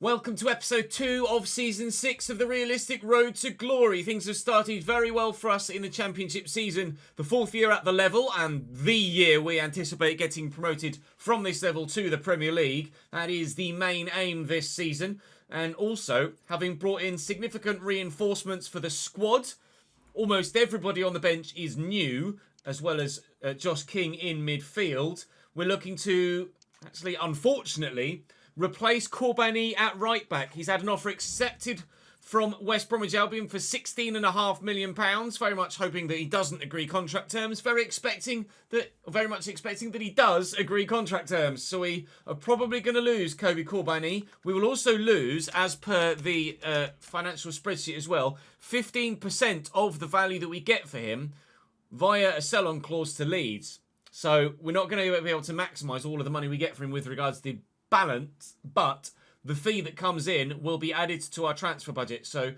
Welcome to episode 2 of season 6 of the Realistic Road to Glory. Things have started very well for us in the championship season, the 4th year at the level and the year we anticipate getting promoted from this level to the Premier League. That is the main aim this season. And also, having brought in significant reinforcements for the squad, almost everybody on the bench is new, as well as Josh King in midfield. We're looking to, actually, unfortunately, replace Corbani at right back. He's had an offer accepted from West Bromwich Albion for £16.5 million. Very much hoping that he doesn't agree contract terms. Very much expecting that he does agree contract terms. So we are probably going to lose Kobe Corbani. We will also lose, as per the financial spreadsheet as well, 15% of the value that we get for him via a sell-on clause to Leeds. So we're not going to be able to maximise all of the money we get for him with regards to the balance, but the fee that comes in will be added to our transfer budget. So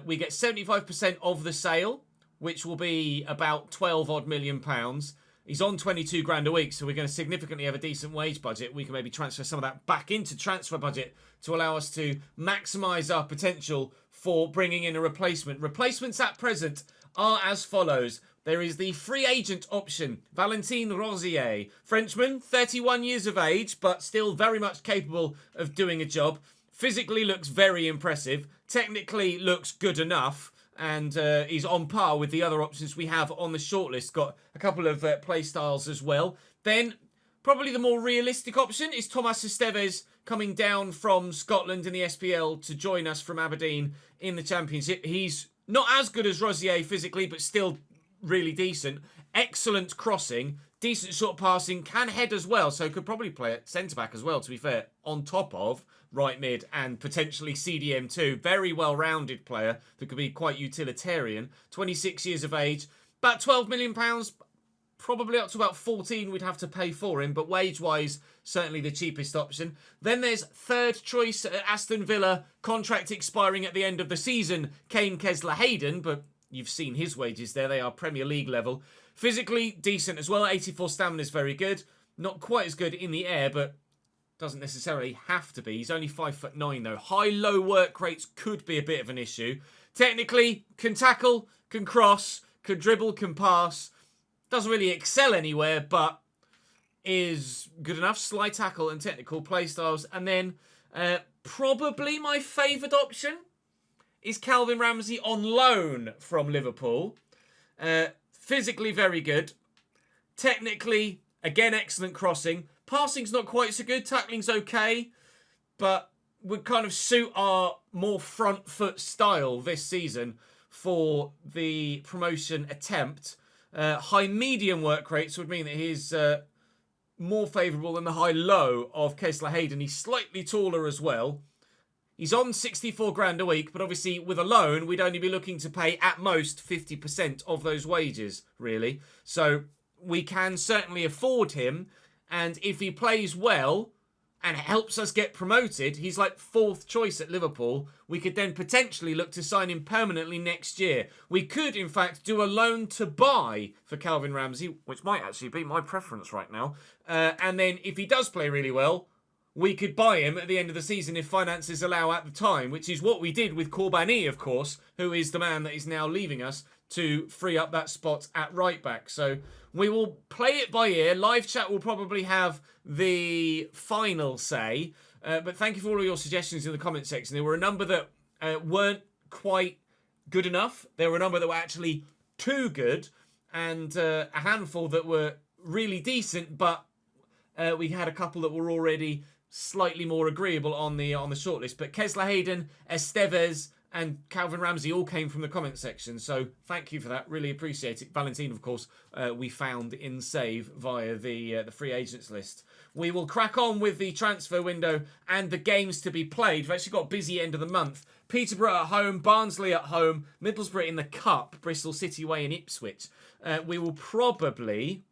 we get 75% of the sale, which will be about 12 odd million pounds. He's on 22 grand a week, so we're going to significantly have a decent wage budget. We can maybe transfer some of that back into transfer budget to allow us to maximise our potential for bringing in a replacement. Replacements at present are as follows. There is the free agent option, Valentin Rosier, Frenchman, 31 years of age, but still very much capable of doing a job. Physically looks very impressive, technically looks good enough, and is on par with the other options we have on the shortlist. Got a couple of play styles as well. Then, probably the more realistic option is Thomas Esteves coming down from Scotland in the SPL to join us from Aberdeen in the Championship. He's not as good as Rosier physically, but still really decent. Excellent crossing, decent short passing, can head as well, so could probably play at centre-back as well, to be fair, on top of right mid and potentially CDM too. Very well-rounded player that could be quite utilitarian. 26 years of age, about £12 million, probably up to about 14 we'd have to pay for him, but wage-wise, certainly the cheapest option. Then there's third choice at Aston Villa, contract expiring at the end of the season, Kane Kesler-Hayden, but you've seen his wages there. They are Premier League level. Physically decent as well. 84 stamina is very good. Not quite as good in the air, but doesn't necessarily have to be. He's only 5'9" though. High-low work rates could be a bit of an issue. Technically, can tackle, can cross, can dribble, can pass. Doesn't really excel anywhere, but is good enough. Slight tackle and technical play styles. And then probably my favoured option is Calvin Ramsey on loan from Liverpool. Physically very good. Technically, again, excellent crossing. Passing's not quite so good. Tackling's okay. But would kind of suit our more front foot style this season for the promotion attempt. High medium work rates would mean that he's more favourable than the high-low of Kesler-Hayden. He's slightly taller as well. He's on 64 grand a week, but obviously with a loan, we'd only be looking to pay at most 50% of those wages, really. So we can certainly afford him, and if he plays well and helps us get promoted, he's like 4th choice at Liverpool. We could then potentially look to sign him permanently next year. We could, in fact, do a loan to buy for Calvin Ramsey, which might actually be my preference right now. And then if he does play really well, we could buy him at the end of the season if finances allow at the time, which is what we did with Corbani, of course, who is the man that is now leaving us to free up that spot at right back. So we will play it by ear. Live chat will probably have the final say. But thank you for all of your suggestions in the comment section. There were a number that weren't quite good enough. There were a number that were actually too good. And a handful that were really decent, but we had a couple that were already slightly more agreeable on the shortlist. But Kesler-Hayden, Esteves, and Calvin Ramsey all came from the comment section. So thank you for that. Really appreciate it. Valentin, of course, we found in save via the free agents list. We will crack on with the transfer window and the games to be played. We've actually got a busy end of the month. Peterborough at home, Barnsley at home, Middlesbrough in the Cup, Bristol City away in Ipswich. We will probably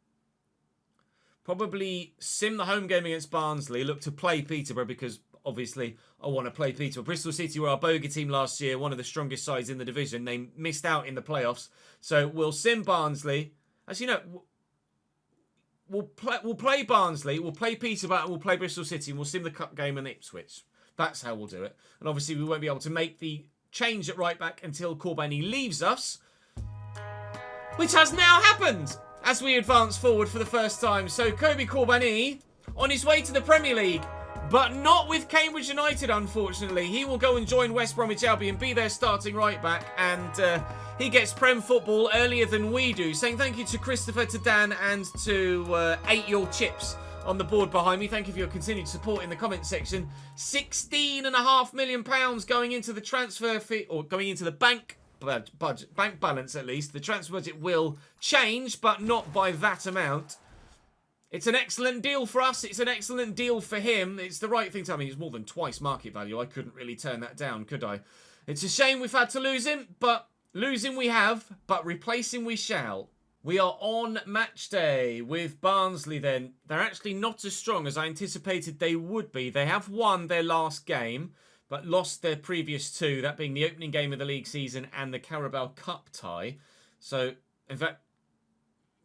sim the home game against Barnsley, look to play Peterborough because obviously I want to play Peterborough. Bristol City were our bogey team last year, one of the strongest sides in the division. They missed out in the playoffs. So we'll sim Barnsley. As you know, we'll play Barnsley, we'll play Peterborough, and we'll play Bristol City, and we'll sim the cup game in Ipswich. That's how we'll do it. And obviously we won't be able to make the change at right back until Corbani leaves us, which has now happened as we advance forward for the first time. So Kobe Corbani on his way to the Premier League, but not with Cambridge United, unfortunately. He will go and join West Bromwich Albion, be their starting right back, and he gets Prem football earlier than we do. Saying thank you to Christopher, to Dan, and to 8 Your Chips on the board behind me. Thank you for your continued support in the comment section. £16.5 million going into the transfer fee, or going into the bank balance at least. The transfer budget will change, but not by that amount. It's an excellent deal for us. It's an excellent deal for him. It's the right thing to... I mean, it's more than twice market value. I couldn't really turn that down, could I? It's a shame we've had to lose him, but lose him we have, but replace him we shall. We are on match day with Barnsley then. They're actually not as strong as I anticipated they would be. They have won their last game, but lost their previous 2, that being the opening game of the league season and the Carabao Cup tie. So, in fact,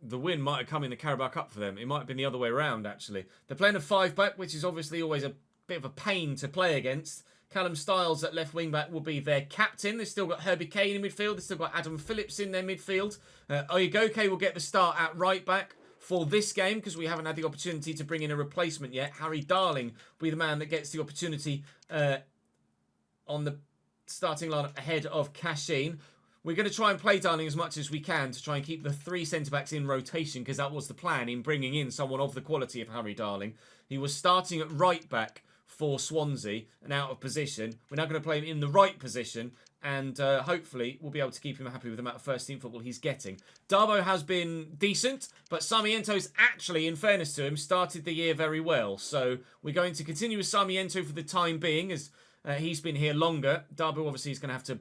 the win might have come in the Carabao Cup for them. It might have been the other way around, actually. They're playing a 5-back, which is obviously always a bit of a pain to play against. Callum Styles at left wing-back will be their captain. They've still got Herbie Kane in midfield. They've still got Adam Phillips in their midfield. Oyegoke will get the start at right-back for this game because we haven't had the opportunity to bring in a replacement yet. Harry Darling will be the man that gets the opportunity on the starting lineup ahead of Cashin. We're going to try and play Darling as much as we can to try and keep the 3 centre-backs in rotation because that was the plan in bringing in someone of the quality of Harry Darling. He was starting at right-back for Swansea and out of position. We're now going to play him in the right position and hopefully we'll be able to keep him happy with the amount of first-team football he's getting. Darbo has been decent, but Sarmiento's actually, in fairness to him, started the year very well. So we're going to continue with Sarmiento for the time being as he's been here longer. Darbo obviously is going to have to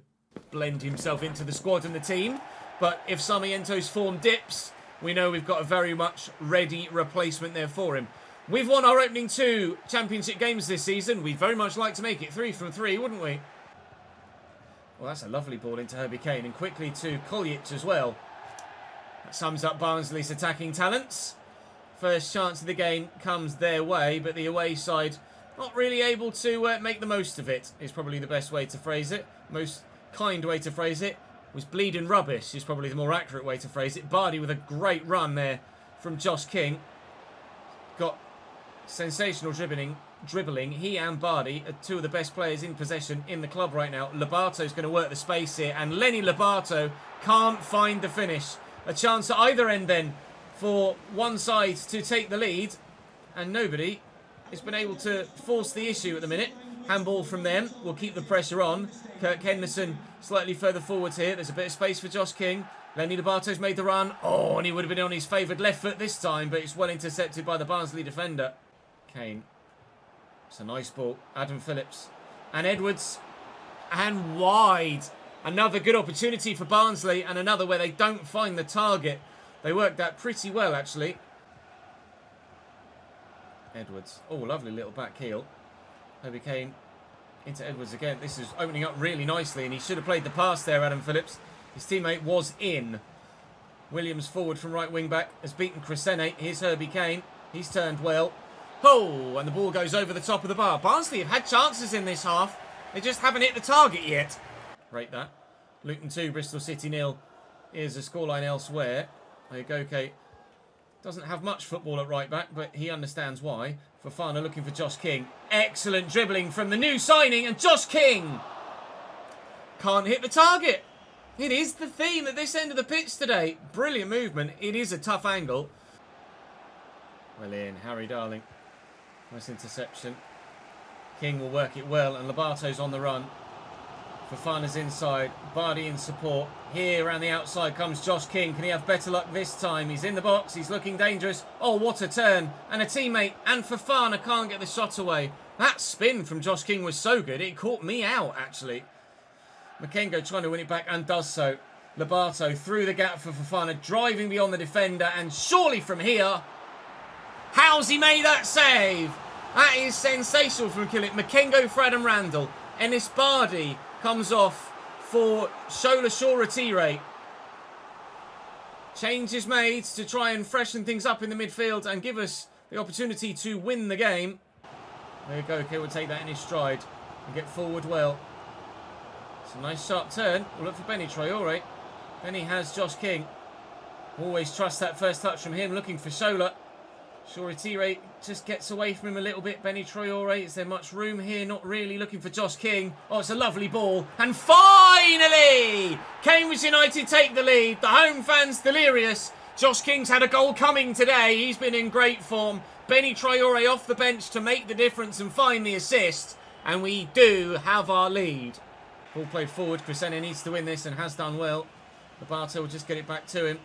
blend himself into the squad and the team, but if Sarmiento's form dips, we know we've got a very much ready replacement there for him. We've won our opening 2 championship games this season. We'd very much like to make it 3 from 3, wouldn't we? Well, that's a lovely ball into Herbie Kane and quickly to Koljic as well. That sums up Barnsley's attacking talents. First chance of the game comes their way, but the away side not really able to make the most of it, is probably the best way to phrase it. Most kind way to phrase it was bleeding rubbish is probably the more accurate way to phrase it. Bardi with a great run there from Josh King. Got sensational dribbling. He and Bardi are 2 of the best players in possession in the club right now. Lobato's going to work the space here and Lenny Lobato can't find the finish. A chance at either end then for one side to take the lead and nobody has been able to force the issue at the minute. Handball from them will keep the pressure on. Kirk Henderson slightly further forwards here. There's a bit of space for Josh King. Lenny Lobato's made the run. Oh, and he would have been on his favoured left foot this time, but it's well intercepted by the Barnsley defender. Kane. It's a nice ball. Adam Phillips. And Edwards. And wide. Another good opportunity for Barnsley and another where they don't find the target. They worked that pretty well, actually. Edwards. Oh, lovely little back heel. Herbie Kane into Edwards again. This is opening up really nicely and he should have played the pass there, Adam Phillips. His teammate was in. Williams forward from right wing back has beaten Crescene. Here's Herbie Kane. He's turned well. Oh, and the ball goes over the top of the bar. Barnsley have had chances in this half. They just haven't hit the target yet. Rate that. Luton 2, Bristol City 0. Here's a scoreline elsewhere. Oyegoke doesn't have much football at right back, but he understands why. Fofana looking for Josh King. Excellent dribbling from the new signing, and Josh King can't hit the target. It is the theme at this end of the pitch today. Brilliant movement. It is a tough angle. Well in, Harry Darling. Nice interception. King will work it well, and Lobato's on the run. Fofana's inside. Bardi in support. Here around the outside comes Josh King. Can he have better luck this time? He's in the box. He's looking dangerous. Oh, what a turn. And a teammate. And Fofana can't get the shot away. That spin from Josh King was so good. It caught me out, actually. Makengo trying to win it back and does so. Lobato through the gap for Fofana. Driving beyond the defender. And surely from here... How's he made that save? That is sensational from Killick. Makengo for Adam Randall. Ennis Bardi comes off for Shola Shoretire. Change is made to try and freshen things up in the midfield and give us the opportunity to win the game. There we go. Okay, we'll take that in his stride. and get forward well. It's a nice sharp turn. We'll look for Benny Traore. Benny has Josh King. Always trust that first touch from him. Looking for Shola. Shoretire just gets away from him a little bit. Benny Traore, is there much room here? Not really. Looking for Josh King. Oh, it's a lovely ball. And finally, Cambridge United take the lead. The home fans delirious. Josh King's had a goal coming today. He's been in great form. Benny Traore off the bench to make the difference and find the assist. And we do have our lead. Ball played forward. Crescendo needs to win this and has done well. Lobato will just get it back to him.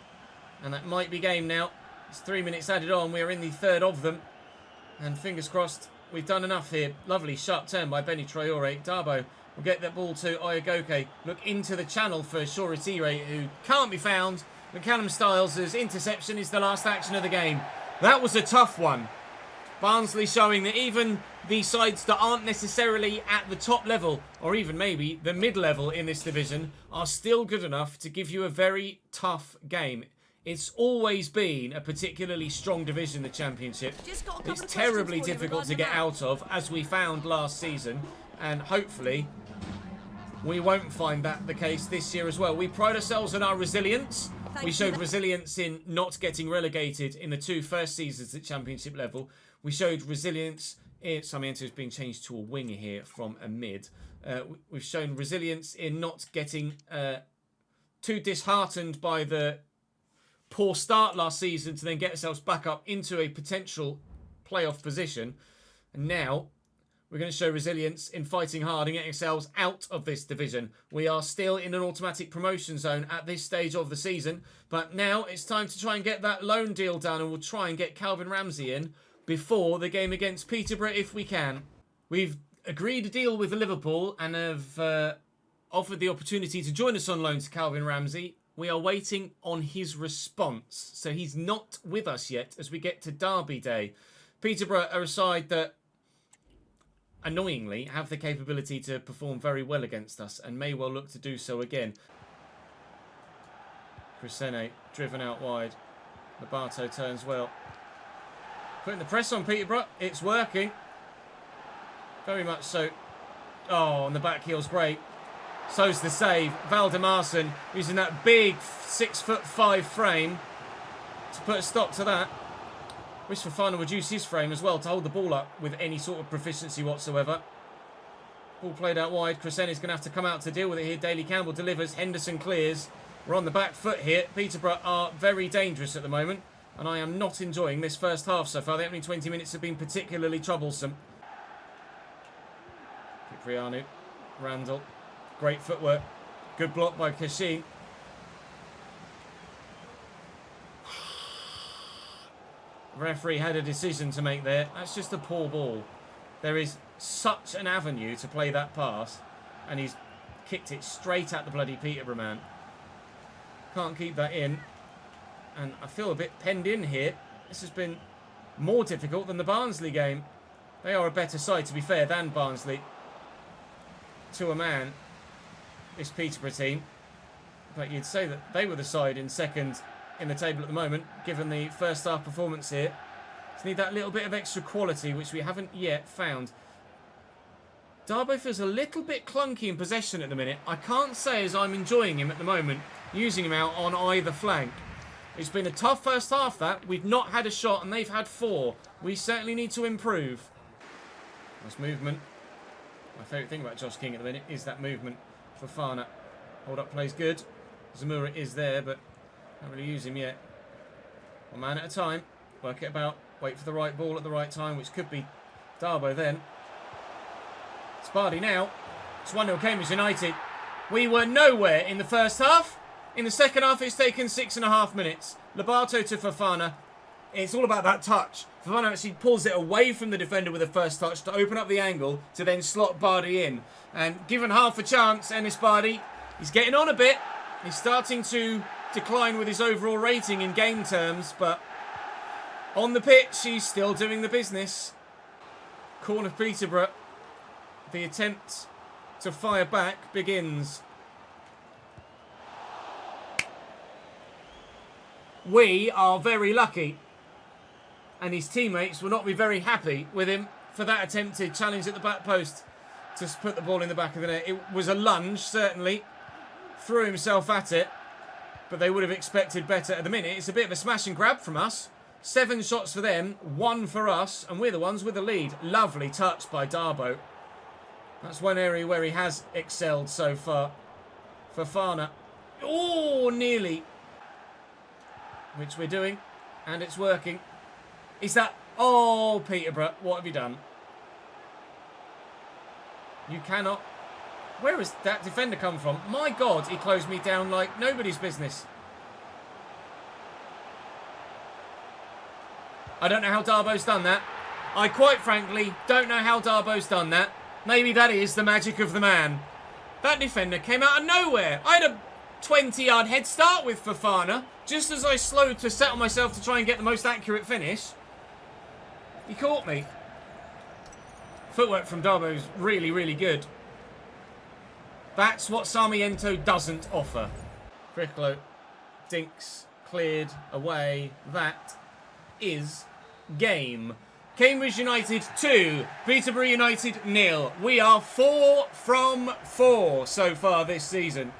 And that might be game now. It's 3 minutes added on. We're in the third of them. And fingers crossed, we've done enough here. Lovely sharp turn by Benny Traore. Darbo will get that ball to Oyagoke. Look into the channel for Shoretire, who can't be found. But Callum Styles' interception is the last action of the game. That was a tough one. Barnsley showing that even the sides that aren't necessarily at the top level, or even maybe the mid-level in this division, are still good enough to give you a very tough game. It's always been a particularly strong division, the Championship. It's terribly difficult to get out of, as we found last season. And hopefully, we won't find that the case this year as well. We pride ourselves on our resilience. We showed resilience in not getting relegated in the 2 first seasons at Championship level. We showed resilience in... Sarmiento is being changed to a winger here from a mid. We've shown resilience in not getting too disheartened by the poor start last season to then get ourselves back up into a potential playoff position. And now we're going to show resilience in fighting hard and getting ourselves out of this division. We are still in an automatic promotion zone at this stage of the season, but now it's time to try and get that loan deal done, and we'll try and get Calvin Ramsey in before the game against Peterborough if we can. We've agreed a deal with Liverpool and have offered the opportunity to join us on loan to Calvin Ramsey. We are waiting on his response. So he's not with us yet as we get to Derby Day. Peterborough are a side that, annoyingly, have the capability to perform very well against us and may well look to do so again. Crescendo driven out wide. Lobato turns well. Putting the press on Peterborough. It's working. Very much so. Oh, and the back heel's great. So's the save. Valdemarson using that big 6'5" frame to put a stop to that. Wish Fofana would use his frame as well to hold the ball up with any sort of proficiency whatsoever. Ball played out wide. Crescendo's going to have to come out to deal with it here. Daly Campbell delivers. Henderson clears. We're on the back foot here. Peterborough are very dangerous at the moment, and I am not enjoying this first half so far. The opening 20 minutes have been particularly troublesome. Cipriano. Randall. Great footwork. Good block by Kashin. Referee had a decision to make there. That's just a poor ball. There is such an avenue to play that pass, and he's kicked it straight at the bloody Peterborough man. Can't keep that in. And I feel a bit penned in here. This has been more difficult than the Barnsley game. They are a better side, to be fair, than Barnsley. To a man, this Peterborough team. But you'd say that they were the side in second in the table at the moment, given the first half performance here. Just need that little bit of extra quality, which we haven't yet found. Darbo feels a little bit clunky in possession at the minute. I can't say as I'm enjoying him at the moment, using him out on either flank. It's been a tough first half, that. We've not had a shot, and they've had 4. We certainly need to improve. Nice movement. My favourite thing about Josh King at the minute is that movement. Fofana. Hold up plays good. Zamora is there, but can't really use him yet. One man at a time. Work it about. Wait for the right ball at the right time, which could be Darbo then. Spardy now. It's 1-0 Cambridge United. We were nowhere in the first half. In the second half, it's taken 6.5 minutes. Lobato to Fofana. It's all about that touch. Fofana actually pulls it away from the defender with the first touch to open up the angle to then slot Bardi in. And given half a chance, Ennis Bardi, he's getting on a bit. He's starting to decline with his overall rating in game terms, but on the pitch, he's still doing the business. Corner Peterborough. The attempt to fire back begins. We are very lucky, and his teammates will not be very happy with him for that attempted challenge at the back post to put the ball in the back of the net. It was a lunge, certainly. Threw himself at it. But they would have expected better at the minute. It's a bit of a smash and grab from us. 7 shots for them, 1 for us. And we're the ones with the lead. Lovely touch by Darbo. That's one area where he has excelled so far. Fofana. Oh, nearly. Which we're doing. And it's working. Is that... Oh, Peterborough, what have you done? You cannot... Where has that defender come from? My God, he closed me down like nobody's business. I don't know how Darbo's done that. I quite frankly don't know how Darbo's done that. Maybe that is the magic of the man. That defender came out of nowhere. I had a 20-yard head start with Fofana. Just as I slowed to settle myself to try and get the most accurate finish, he caught me. Footwork from Darbo is really, really good. That's what Sarmiento doesn't offer. Cricklow, dinks, cleared, away. That is game. Cambridge United 2, Peterborough United 0. We are 4 from 4 so far this season.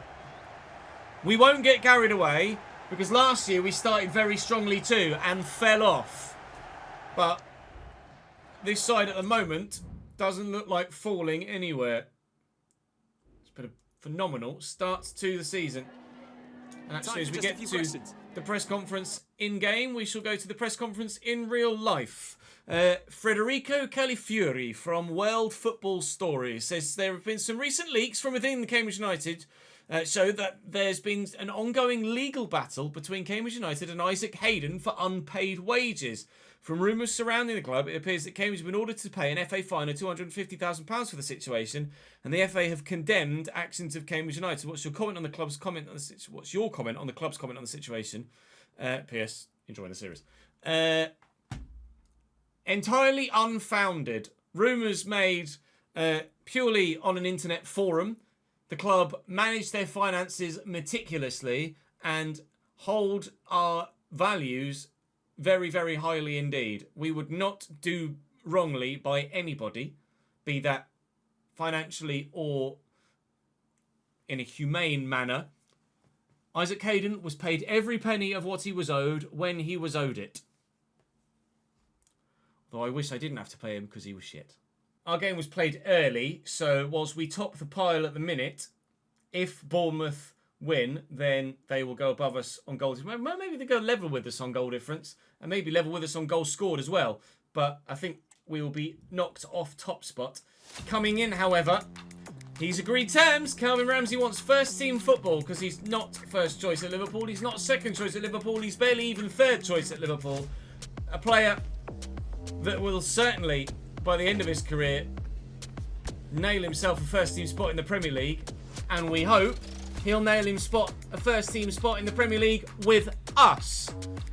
We won't get carried away because last year we started very strongly too and fell off. But this side at the moment doesn't look like falling anywhere. It's been a phenomenal start to the season. And actually, as we get to the press conference in-game, we shall go to the press conference in real life. Federico Califiori from World Football Stories says there have been some recent leaks from within Cambridge United show that there's been an ongoing legal battle between Cambridge United and Isaac Hayden for unpaid wages. From rumours surrounding the club, it appears that Cambridge have been ordered to pay an FA fine of £250,000 for the situation, and the FA have condemned actions of Cambridge United. What's your comment on the club's comment on the What's your comment on the club's comment on the situation? P.S. Enjoying the series. Entirely unfounded. Rumours made purely on an internet forum. The club manage their finances meticulously and hold our values very, very highly indeed. We would not do wrongly by anybody, be that financially or in a humane manner. Isaac Hayden was paid every penny of what he was owed when he was owed it. Though I wish I didn't have to pay him because he was shit. Our game was played early, so whilst we top the pile at the minute, if Bournemouth win, then they will go above us on goal difference. Maybe they go level with us on goal difference, and maybe level with us on goals scored as well. But I think we will be knocked off top spot. Coming in, however, he's agreed terms. Calvin Ramsey wants first team football because he's not first choice at Liverpool. He's not second choice at Liverpool. He's barely even third choice at Liverpool. A player that will certainly, by the end of his career, nail himself a first team spot in the Premier League. And we hope he'll nail him a first team spot in the Premier League with us.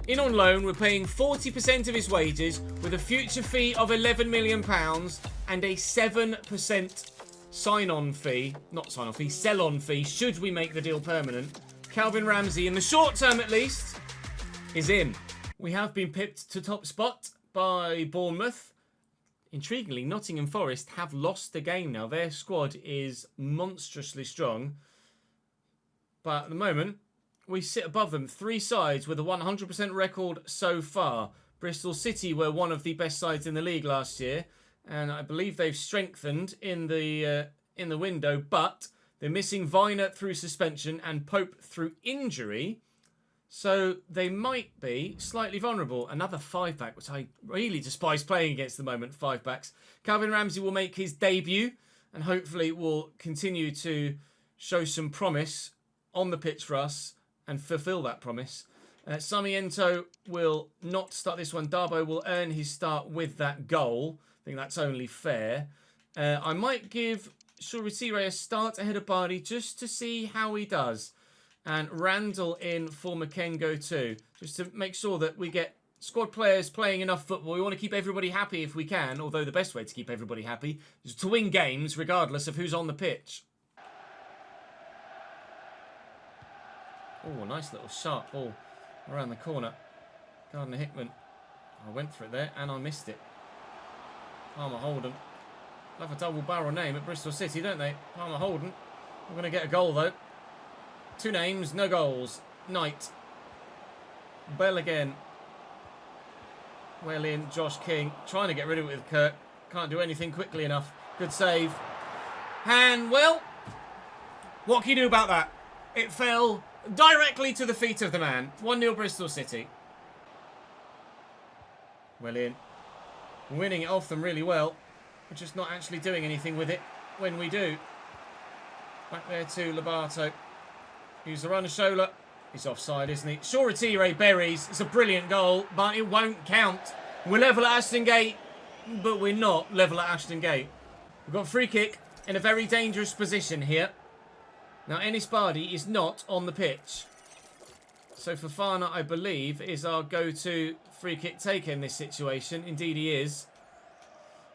In on loan, we're paying 40% of his wages with a future fee of £11 million and a 7% sign-on fee, not sign-on fee, sell-on fee, should we make the deal permanent. Calvin Ramsey, in the short term at least, is in. We have been pipped to top spot by Bournemouth. Intriguingly, Nottingham Forest have lost the game now. Their squad is monstrously strong. But at the moment, we sit above them. 3 sides with a 100% record so far. Bristol City were one of the best sides in the league last year. And I believe they've strengthened in the window. But they're missing Viner through suspension and Pope through injury. So they might be slightly vulnerable. Another 5-back, which I really despise playing against at the moment, 5-backs. Calvin Ramsey will make his debut and hopefully will continue to show some promise on the pitch for us and fulfill that promise. Sarmiento will not start this one. Darbo will earn his start with that goal. I think that's only fair. I might give Shuritsire a start ahead of Bardi just to see how he does. And Randall in for Makengo too. Just to make sure that we get squad players playing enough football. We want to keep everybody happy if we can. Although the best way to keep everybody happy is to win games regardless of who's on the pitch. Oh, nice little sharp ball around the corner. Gardner Hickman. I went for it there and I missed it. Palmer Holden. Love a double barrel name at Bristol City, don't they? Palmer Holden. We're going to get a goal, though. 2 names, no goals. Knight. Bell again. Well in, Josh King. Trying to get rid of it with Kirk. Can't do anything quickly enough. Good save. And, well, what can you do about that? It fell directly to the feet of the man. 1-0 Bristol City. Well in. Winning it off them really well. We're just not actually doing anything with it when we do. Back there to Lobato. He's the runner, Shola. He's offside, isn't he? Shoretire buries. It's a brilliant goal, but it won't count. We're level at Ashton Gate, but we're not level at Ashton Gate. We've got a free kick in a very dangerous position here. Now, Ennis Bardi is not on the pitch. So Fofana, I believe, is our go-to free kick taker in this situation. Indeed, he is.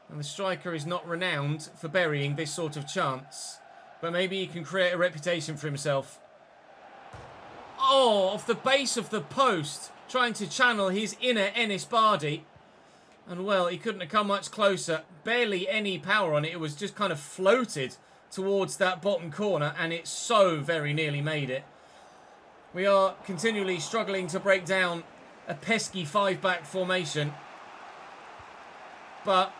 And the striker is not renowned for burying this sort of chance. But maybe he can create a reputation for himself. Oh, off the base of the post. Trying to channel his inner Ennis Bardi. And, well, he couldn't have come much closer. Barely any power on it. It was just kind of floated towards that bottom corner. And it so very nearly made it. We are continually struggling to break down a pesky 5-back formation. But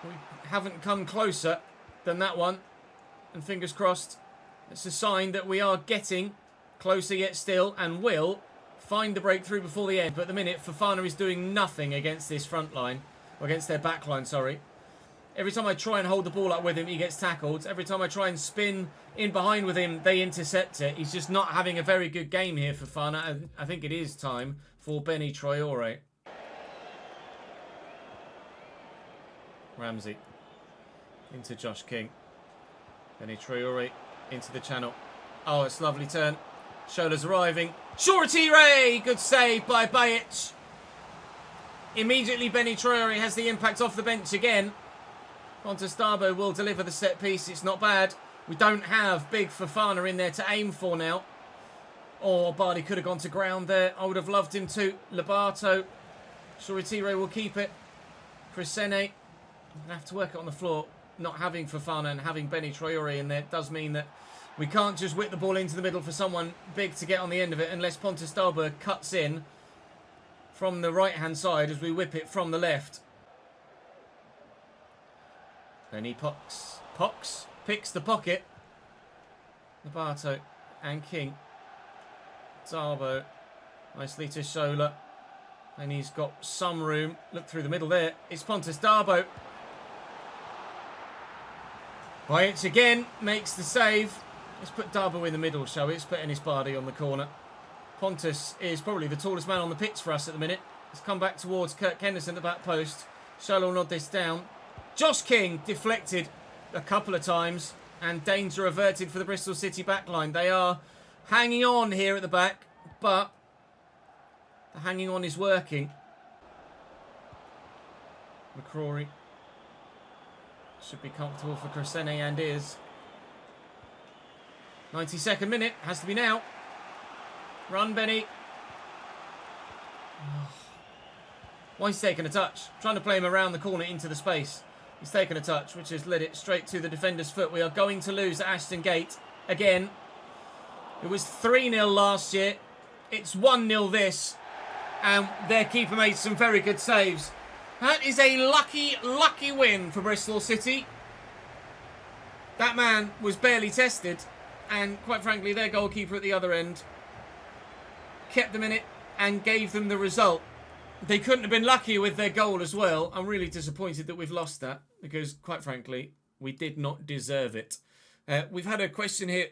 we haven't come closer than that one. And fingers crossed, it's a sign that we are getting closer yet still and will find the breakthrough before the end. But at the minute, Fofana is doing nothing against this front line. Or against their back line, sorry. Every time I try and hold the ball up with him, he gets tackled. Every time I try and spin in behind with him, they intercept it. He's just not having a very good game here, Fofana. And I think it is time for Benny Traore. Ramsey. Into Josh King. Benny Traore into the channel. Oh, it's a lovely turn. Shola's arriving. Shoretire! Good save by Bajic. Immediately, Benny Traore has the impact off the bench again. Contestabo will deliver the set piece. It's not bad. We don't have big Fofana in there to aim for now. Or Bardi could have gone to ground there. I would have loved him to. Lobato. Shoretire will keep it. Crescene. Have to work it on the floor. Not having Fofana and having Benny Traore in there does mean that we can't just whip the ball into the middle for someone big to get on the end of it unless Pontus Dalberg cuts in from the right-hand side as we whip it from the left. Benny Pox picks the pocket. Lobato and King. Darbo. Nicely to Shola. And he's got some room. Look through the middle there. It's Pontus Darbo. Bajic again makes the save. Let's put Darbo in the middle, shall we? Let's put Ennis Bardi on the corner. Pontus is probably the tallest man on the pitch for us at the minute. Let's come back towards Kirk Henderson at the back post. Shola will nod this down. Josh King deflected a couple of times. And danger averted for the Bristol City backline. They are hanging on here at the back. But the hanging on is working. McCrory. Should be comfortable for Crescene and is. 92nd minute. Has to be now. Run, Benny. Why is he taking a touch? Trying to play him around the corner into the space. He's taken a touch, which has led it straight to the defender's foot. We are going to lose at Ashton Gate again. It was 3-0 last year. It's 1-0 this. And their keeper made some very good saves. That is a lucky, lucky win for Bristol City. That man was barely tested. And quite frankly, their goalkeeper at the other end kept them in it and gave them the result. They couldn't have been luckier with their goal as well. I'm really disappointed that we've lost that because, quite frankly, we did not deserve it. We've had a question here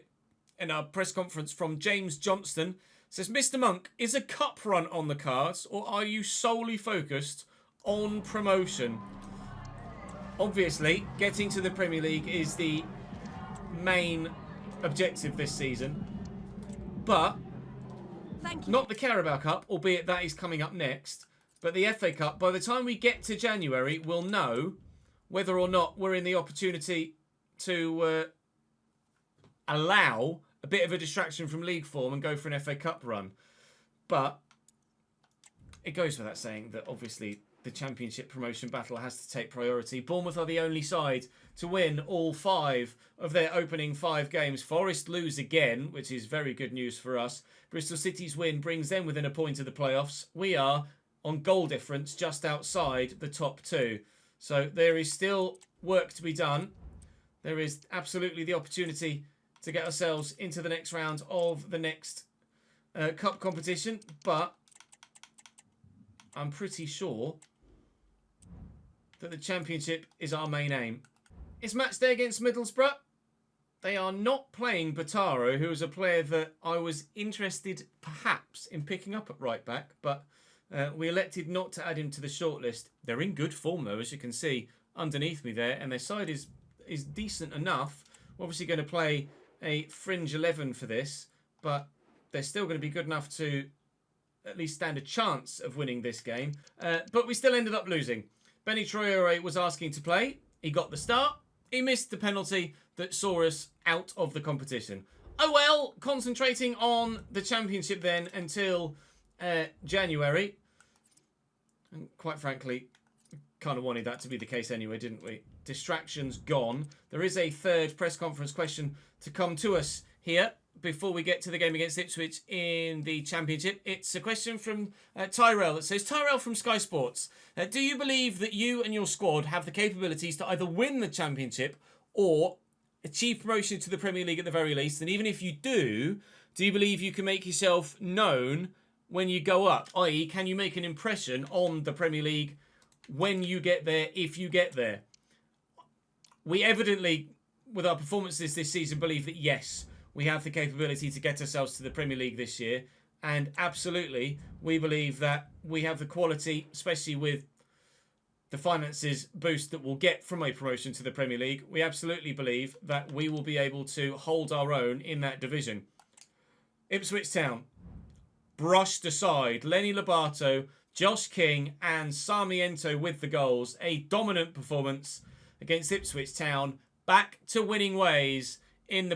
in our press conference from James Johnston. It says, Mr. Monk, is a cup run on the cards or are you solely focused on promotion? Obviously, getting to the Premier League is the main objective this season. But not the Carabao Cup, albeit that is coming up next. But the FA Cup, by the time we get to January, we'll know whether or not we're in the opportunity to allow a bit of a distraction from league form and go for an FA Cup run. But it goes without saying that obviously the Championship promotion battle has to take priority. Bournemouth are the only side to win all 5 of their opening 5 games. Forest lose again, which is very good news for us. Bristol City's win brings them within a point of the playoffs. We are on goal difference just outside the top 2. So there is still work to be done. There is absolutely the opportunity to get ourselves into the next round of the next cup competition, but I'm pretty sure that the Championship is our main aim. It's match day against Middlesbrough. They are not playing Bataro, who is a player that I was interested perhaps in picking up at right back, but we elected not to add him to the shortlist. They're in good form though, as you can see underneath me there, and their side is decent enough. We're obviously going to play a fringe 11 for this, but they're still going to be good enough to at least stand a chance of winning this game. But we still ended up losing. Benny Traore was asking to play. He got the start. He missed the penalty that saw us out of the competition. Oh well, concentrating on the Championship then until January. And quite frankly, kind of wanted that to be the case anyway, didn't we? Distractions gone. There is a third press conference question to come to us here before we get to the game against Ipswich in the Championship. It's a question from Tyrell that says, Tyrell from Sky Sports, do you believe that you and your squad have the capabilities to either win the Championship or achieve promotion to the Premier League at the very least? And even if you do you believe you can make yourself known when you go up? I.e., can you make an impression on the Premier League when you get there, if you get there? We evidently, with our performances this season, believe that yes, we have the capability to get ourselves to the Premier League this year. And absolutely, we believe that we have the quality, especially with the finances boost that we'll get from a promotion to the Premier League. We absolutely believe that we will be able to hold our own in that division. Ipswich Town, brushed aside. Lenny Lobato, Josh King and Sarmiento with the goals. A dominant performance against Ipswich Town. Back to winning ways in the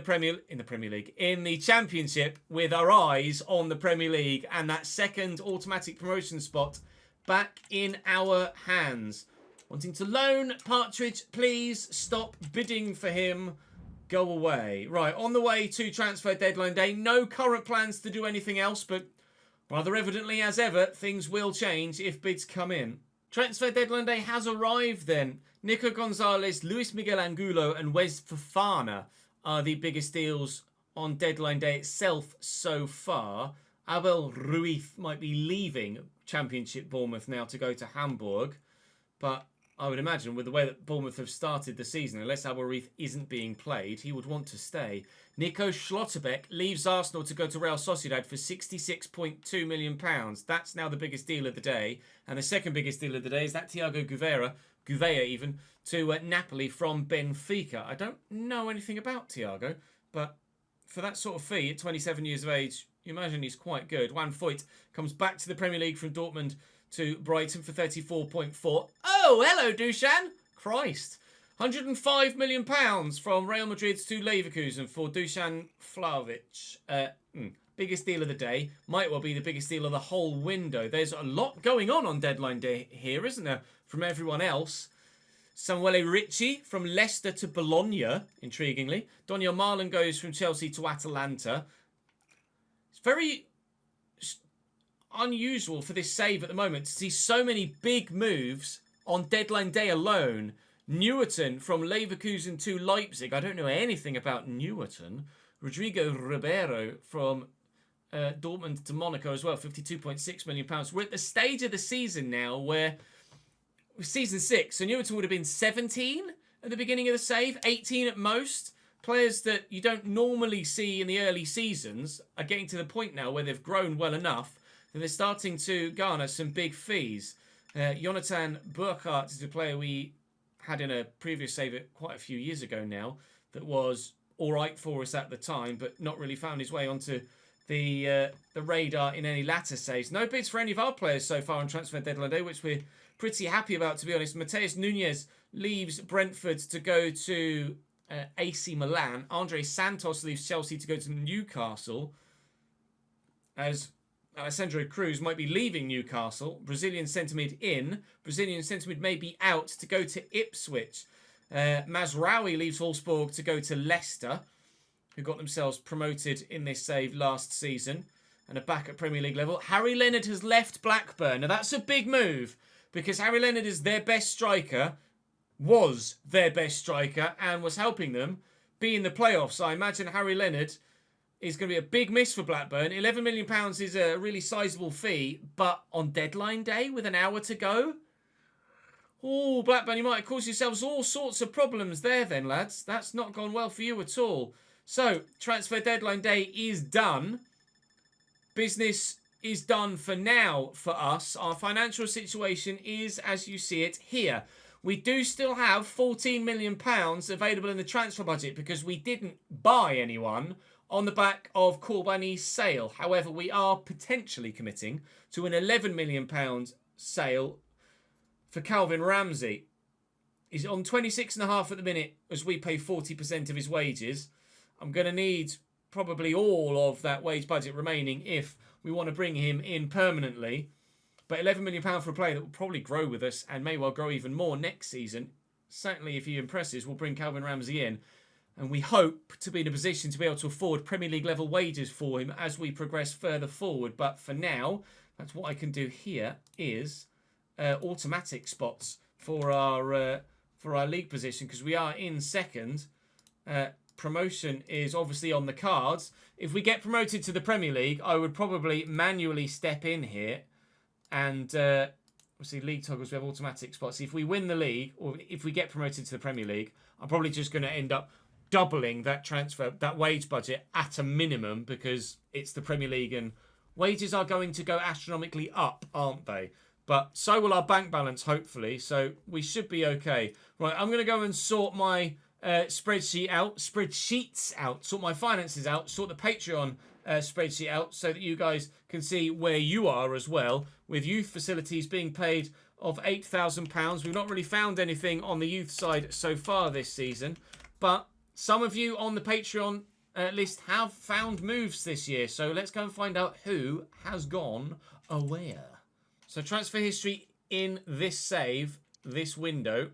Championship, with our eyes on the Premier League and that second automatic promotion spot back in our hands. Wanting to loan Partridge, please stop bidding for him. Go away. Right, on the way to transfer deadline day. No current plans to do anything else, but rather evidently as ever, things will change if bids come in. Transfer deadline day has arrived then. Nico Gonzalez, Luis Miguel Angulo and Wes Fofana are the biggest deals on deadline day itself so far. Abel Ruiz might be leaving Championship Bournemouth now to go to Hamburg, but I would imagine with the way that Bournemouth have started the season, unless Abel Ruiz isn't being played, he would want to stay. Nico Schlotterbeck leaves Arsenal to go to Real Sociedad for £66.2 million. That's now the biggest deal of the day. And the second biggest deal of the day is that Thiago Gouveia even, to Napoli from Benfica. I don't know anything about Thiago, but for that sort of fee at 27 years of age, you imagine he's quite good. Juan Foyt comes back to the Premier League from Dortmund to Brighton for 34.4. Oh, hello, Dusan. Christ. £105 million from Real Madrid to Leverkusen for Dusan Vlahovic. Biggest deal of the day. Might well be the biggest deal of the whole window. There's a lot going on deadline day here, isn't there, from everyone else. Samuele Ricci from Leicester to Bologna, intriguingly. Daniel Marlon goes from Chelsea to Atalanta. It's very unusual for this save at the moment to see so many big moves on deadline day alone. Newerton from Leverkusen to Leipzig. I don't know anything about Newerton. Rodrigo Ribeiro from Dortmund to Monaco as well. £52.6 million. We're at the stage of the season now where season 6, so Newerton would have been 17 at the beginning of the save, 18 at most. Players that you don't normally see in the early seasons are getting to the point now where they've grown well enough that they're starting to garner some big fees. Jonathan Burkhardt is a player we had in a previous save quite a few years ago now that was all right for us at the time, but not really found his way onto the radar in any latter saves. No bids for any of our players so far on transfer deadline day, which we're pretty happy about, to be honest. Mateus Nunes leaves Brentford to go to AC Milan. Andre Santos leaves Chelsea to go to Newcastle. As Alessandro Cruz might be leaving Newcastle. Brazilian centre mid in. Brazilian centre mid may be out to go to Ipswich. Mazraoui leaves Wolfsburg to go to Leicester, who got themselves promoted in this save last season and are back at Premier League level. Harry Leonard has left Blackburn. Now that's a big move because Harry Leonard is their best striker, was their best striker, and was helping them be in the playoffs. I imagine Harry Leonard is going to be a big miss for Blackburn. £11 million is a really sizable fee, but on deadline day with an hour to go, oh, Blackburn, you might have caused yourselves all sorts of problems there then, lads. That's not gone well for you at all. So, transfer deadline day is done. Business is done for now for us. Our financial situation is, as you see it, here. We do still have £14 million available in the transfer budget because we didn't buy anyone on the back of Corbani's sale. However, we are potentially committing to an £11 million sale for Calvin Ramsey. He's on 26.5 at the minute as we pay 40% of his wages. I'm going to need probably all of that wage budget remaining if we want to bring him in permanently. But £11 million for a player that will probably grow with us and may well grow even more next season. Certainly, if he impresses, we'll bring Calvin Ramsey in. And we hope to be in a position to be able to afford Premier League level wages for him as we progress further forward. But for now, that's what I can do here is automatic spots for our league position because we are in second. Promotion is obviously on the cards. If we get promoted to the Premier League, I would probably manually step in here and obviously league toggles, we have automatic spots. If we win the league or if we get promoted to the Premier League, I'm probably just going to end up doubling that wage budget at a minimum because it's the Premier League and wages are going to go astronomically up, aren't they? But so will our bank balance, hopefully. So we should be okay. Right, I'm going to go and sort my spreadsheets out, sort my finances out, sort the Patreon spreadsheet out so that you guys can see where you are as well, with youth facilities being paid of £8,000. We've not really found anything on the youth side so far this season, but some of you on the Patreon list have found moves this year, so let's go and find out who has gone where. So transfer history in this save, this window,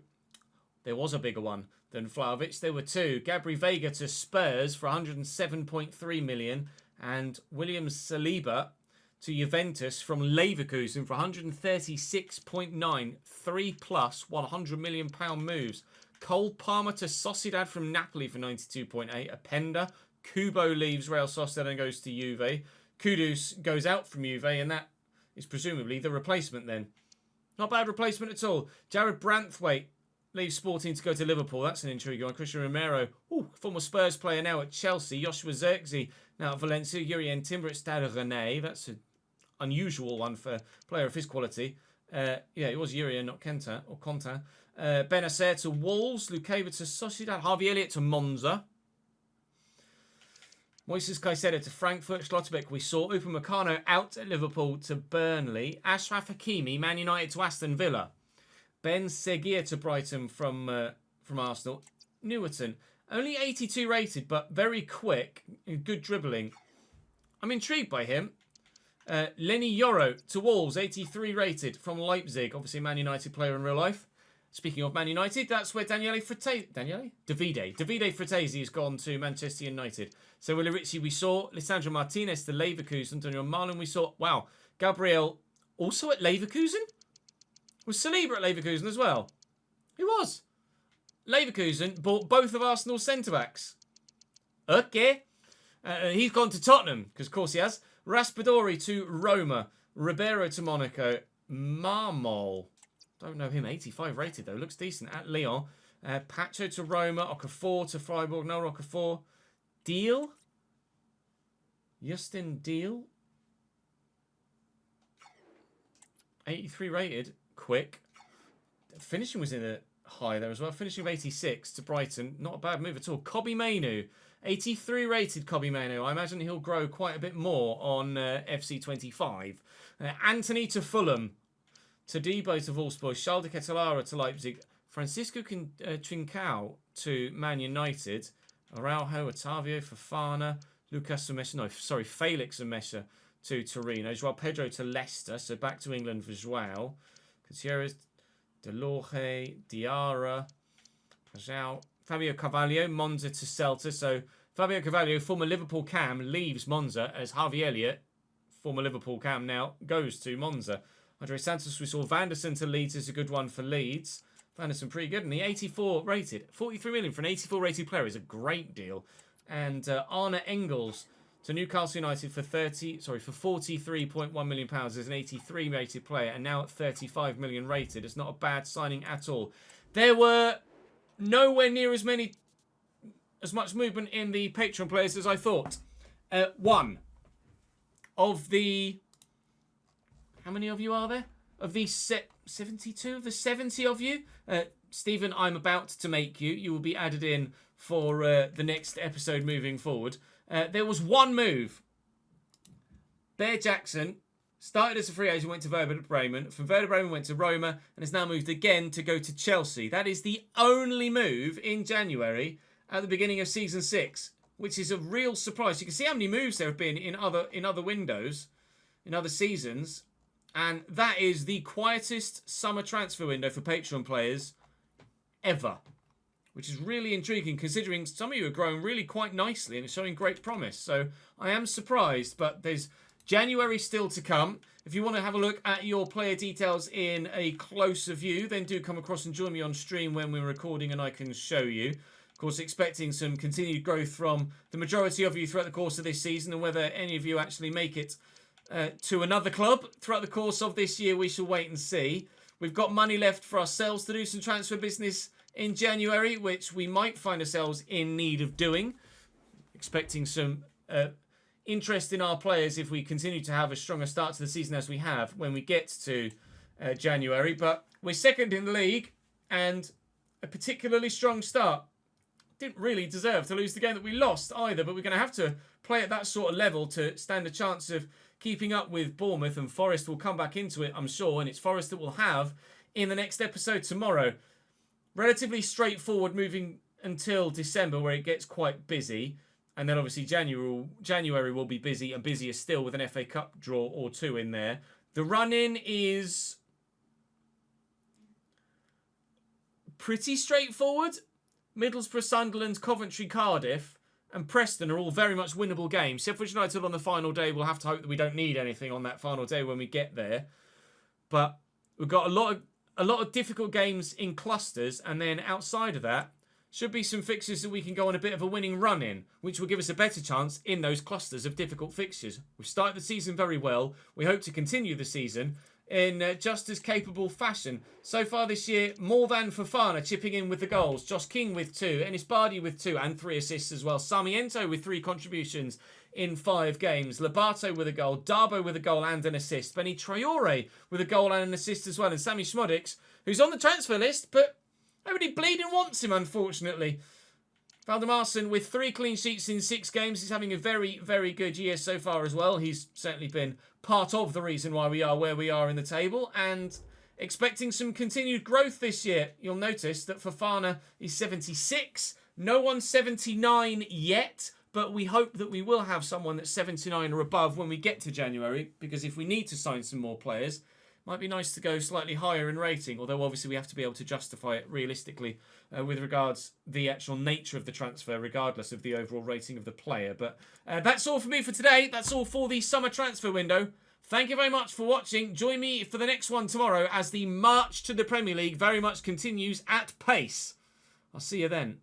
there was a bigger one than Vlahovic. There were two. Gabri Veiga to Spurs for 107.3 million and William Saliba to Juventus from Leverkusen for 136.9. 3+ £100 million moves. Cole Palmer to Sociedad from Napoli for 92.8. Openda. Kubo leaves Real Sociedad and goes to Juve. Kudus goes out from Juve, and that is presumably the replacement then. Not bad replacement at all. Jared Branthwaite leaves Sporting to go to Liverpool. That's an intriguing one. Christian Romero, former Spurs player now at Chelsea. Joshua Zirkzee now at Valencia. Jurien Timber at Stade Rennais. That's an unusual one for a player of his quality. It was Jurien, not Kenta or Conta. Benacer to Wolves. Lukeba to Sociedad. Harvey Elliott to Monza. Moises Caicedo to Frankfurt. Schlotterbeck we saw. Upamecano out at Liverpool to Burnley. Ashraf Hakimi, Man United to Aston Villa. Ben Seguir to Brighton from Arsenal. Newerton, only 82 rated, but very quick and good dribbling. I'm intrigued by him. Lenny Yoro to Wolves, 83 rated from Leipzig. Obviously, Man United player in real life. Speaking of Man United, that's where Davide Fratesi has gone to Manchester United. So Willie Ritchie we saw. Lisandro Martinez to Leverkusen. Antonio Marlon we saw. Wow. Gabriel also at Leverkusen? Was Saliba at Leverkusen as well? He was. Leverkusen bought both of Arsenal's centre-backs. Okay. He's gone to Tottenham, because of course he has. Raspadori to Roma. Ribeiro to Monaco. Marmol. Don't know him. 85 rated, though. Looks decent. At Lyon. Pacho to Roma. Okafor to Freiburg. No Okafor. Deal. Justin Deal. 83 rated. Quick. Finishing was in a high there as well. Finishing of 86 to Brighton. Not a bad move at all. Kobbie Mainoo. 83 rated Kobbie Mainoo. I imagine he'll grow quite a bit more on FC25. Anthony to Fulham. Todibo to Wolfsburg. Charles de Ketelaere to Leipzig. Francisco Trincao to Man United. Araujo, Otavio, Fofana. Lucas Umesha. No, sorry, Felix Umesha to Torino. Joao Pedro to Leicester. So back to England for Joao. Gutierrez, Delorge, Diarra, Pajau, Fabio Carvalho, Monza to Celta. So Fabio Carvalho, former Liverpool cam, leaves Monza as Harvey Elliott, former Liverpool cam now, goes to Monza. Andre Santos, we saw Vanderson to Leeds is a good one for Leeds. Vanderson pretty good. And the 84 rated. 43 million for an 84 rated player is a great deal. And Arne Engels to Newcastle United for 43.1 million pounds as an 83 rated player, and now at 35 million rated. It's not a bad signing at all. There were nowhere near as much movement in the Patreon players as I thought. One of the, how many of you are there? Of the 72 of the 70 of you, Stephen, I'm about to make you. You will be added in for the next episode moving forward. There was one move. Bear Jackson started as a free agent, went to Werder Bremen. From Werder Bremen went to Roma and has now moved again to go to Chelsea. That is the only move in January at the beginning of season 6, which is a real surprise. You can see how many moves there have been in other windows, in other seasons. And that is the quietest summer transfer window for Patreon players ever, which is really intriguing considering some of you are growing really quite nicely and showing great promise. So I am surprised, but there's January still to come. If you want to have a look at your player details in a closer view, then do come across and join me on stream when we're recording and I can show you. Of course, expecting some continued growth from the majority of you throughout the course of this season, and whether any of you actually make it to another club throughout the course of this year, we shall wait and see. We've got money left for ourselves to do some transfer business in January, which we might find ourselves in need of doing. Expecting some interest in our players if we continue to have a stronger start to the season as we have when we get to January. But we're second in the league and a particularly strong start. Didn't really deserve to lose the game that we lost either, but we're going to have to play at that sort of level to stand a chance of keeping up with Bournemouth, and Forest will come back into it, I'm sure, and it's Forest that we'll have in the next episode tomorrow. Relatively straightforward moving until December, where it gets quite busy. And then obviously January will be busy, and busier still with an FA Cup draw or two in there. The run-in is pretty straightforward. Middlesbrough, Sunderland, Coventry, Cardiff and Preston are all very much winnable games. Sheffield United on the final day, we'll have to hope that we don't need anything on that final day when we get there. But we've got a lot of difficult games in clusters, and then outside of that, should be some fixtures that we can go on a bit of a winning run in, which will give us a better chance in those clusters of difficult fixtures. We've started the season very well. We hope to continue the season in just as capable fashion. So far this year, more than Fofana chipping in with the goals. Josh King with 2, Enis Bardi with 2 and 3 assists as well. Sarmiento with 3 contributions in 5 games. Lobato with a goal. Darbo with a goal and an assist. Benny Traore with a goal and an assist as well. And Sammy Szmodics, who's on the transfer list, but nobody bleeding wants him, unfortunately. Valdemarson with 3 clean sheets in 6 games. He's having a very, very good year so far as well. He's certainly been part of the reason why we are where we are in the table, and expecting some continued growth this year. You'll notice that Fofana is 76. No one's 79 yet, but we hope that we will have someone that's 79 or above when we get to January, because if we need to sign some more players, might be nice to go slightly higher in rating, although obviously we have to be able to justify it realistically with regards the actual nature of the transfer, regardless of the overall rating of the player. But that's all for me for today. That's all for the summer transfer window. Thank you very much for watching. Join me for the next one tomorrow as the march to the Premier League very much continues at pace. I'll see you then.